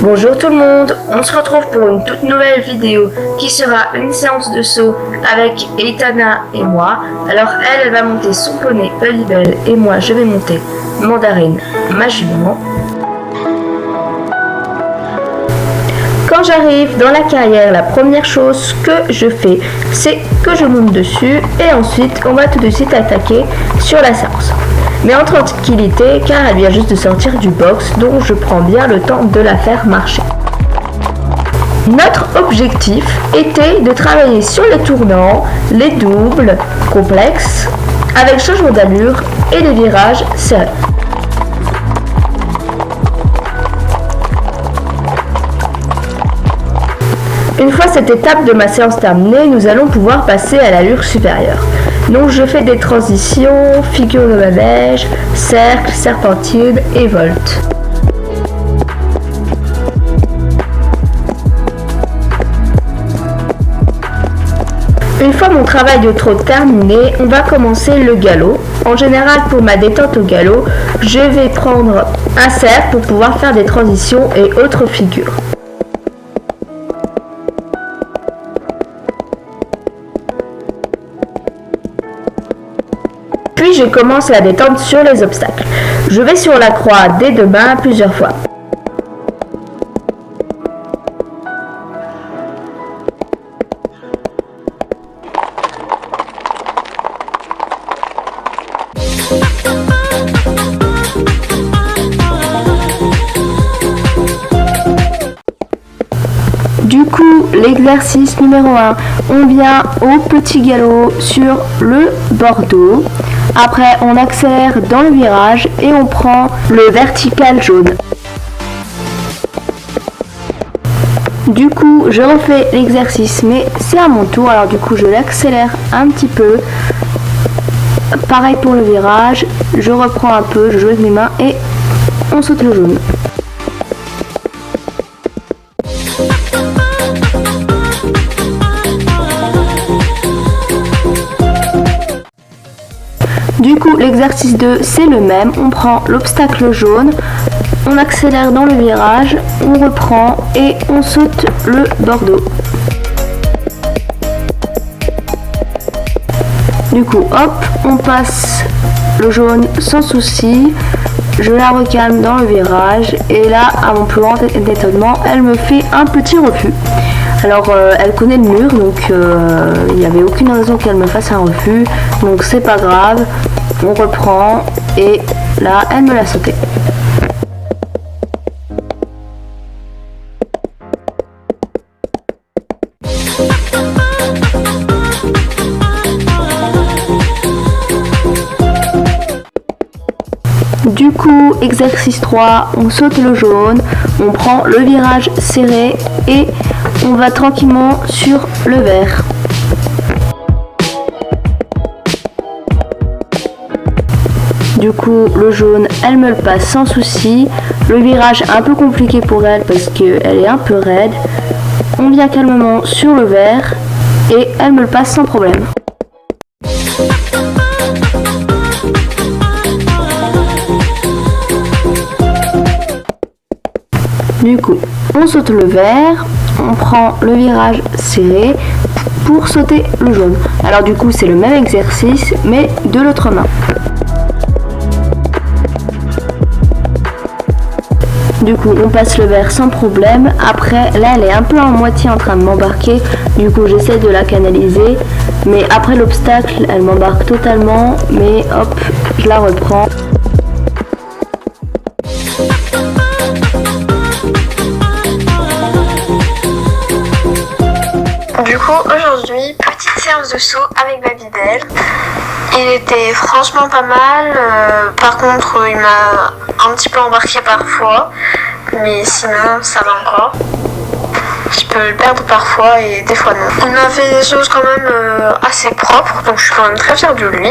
Bonjour tout le monde, on se retrouve pour une toute nouvelle vidéo qui sera une séance de saut avec Eitana et moi. Alors elle va monter son poney Babybel et moi je vais monter Mandarine, ma jument. Quand j'arrive dans la carrière, la première chose que je fais, c'est que je monte dessus et ensuite on va tout de suite attaquer sur la séance. Mais en tranquillité, car elle vient juste de sortir du box, donc je prends bien le temps de la faire marcher. Notre objectif était de travailler sur les tournants, les doubles complexes, avec changement d'allure et les virages serrés. Une fois cette étape de ma séance terminée, nous allons pouvoir passer à l'allure supérieure. Donc je fais des transitions, figure de manège, cercle, serpentine et volte. Une fois mon travail de trot terminé, on va commencer le galop. En général, pour ma détente au galop, je vais prendre un cercle pour pouvoir faire des transitions et autres figures. Puis je commence la détente sur les obstacles. Je vais sur la croix des deux mains plusieurs fois. Du coup, l'exercice numéro 1, on vient au petit galop sur le bordeaux. Après, on accélère dans le virage et on prend le vertical jaune. Du coup, je refais l'exercice, mais c'est à mon tour. Alors du coup, je l'accélère un petit peu. Pareil pour le virage, je reprends un peu, je joue avec mes mains et on saute le jaune. Du coup, l'exercice 2, c'est le même. On prend l'obstacle jaune, on accélère dans le virage, on reprend et on saute le bordeaux. Du coup, hop, on passe le jaune sans souci. Je la recalme dans le virage et là, à mon plus grand étonnement, elle me fait un petit refus. Alors, elle connaît le mur, donc il n'y avait aucune raison qu'elle me fasse un refus, donc c'est pas grave. On reprend et là, elle me l'a sauté. Du coup, exercice 3, on saute le jaune, on prend le virage serré et on va tranquillement sur le vert. Du coup, le jaune, elle me le passe sans souci. Le virage un peu compliqué pour elle parce qu'elle est un peu raide. On vient calmement sur le vert et elle me le passe sans problème. Du coup, on saute le vert, on prend le virage serré pour sauter le jaune. Alors du coup, c'est le même exercice mais de l'autre main. Du coup, on passe le vert sans problème. Après, là, elle est un peu en moitié en train de m'embarquer. Du coup, j'essaie de la canaliser. Mais après l'obstacle, elle m'embarque totalement. Mais hop, je la reprends. Du coup, aujourd'hui, petite séance de saut avec Babybel. Il était franchement pas mal. Par contre, il m'a un petit peu embarqué parfois. Mais sinon, ça va encore. Je peux le perdre parfois et des fois non. Il m'a fait des choses quand même assez propres. Donc je suis quand même très fière de lui.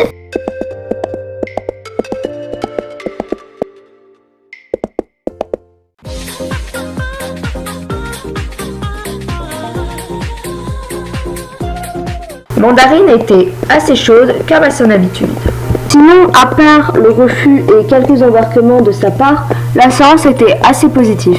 Mandarine était assez chaude comme à son habitude. Sinon, à part le refus et quelques embarquements de sa part, la séance était assez positive.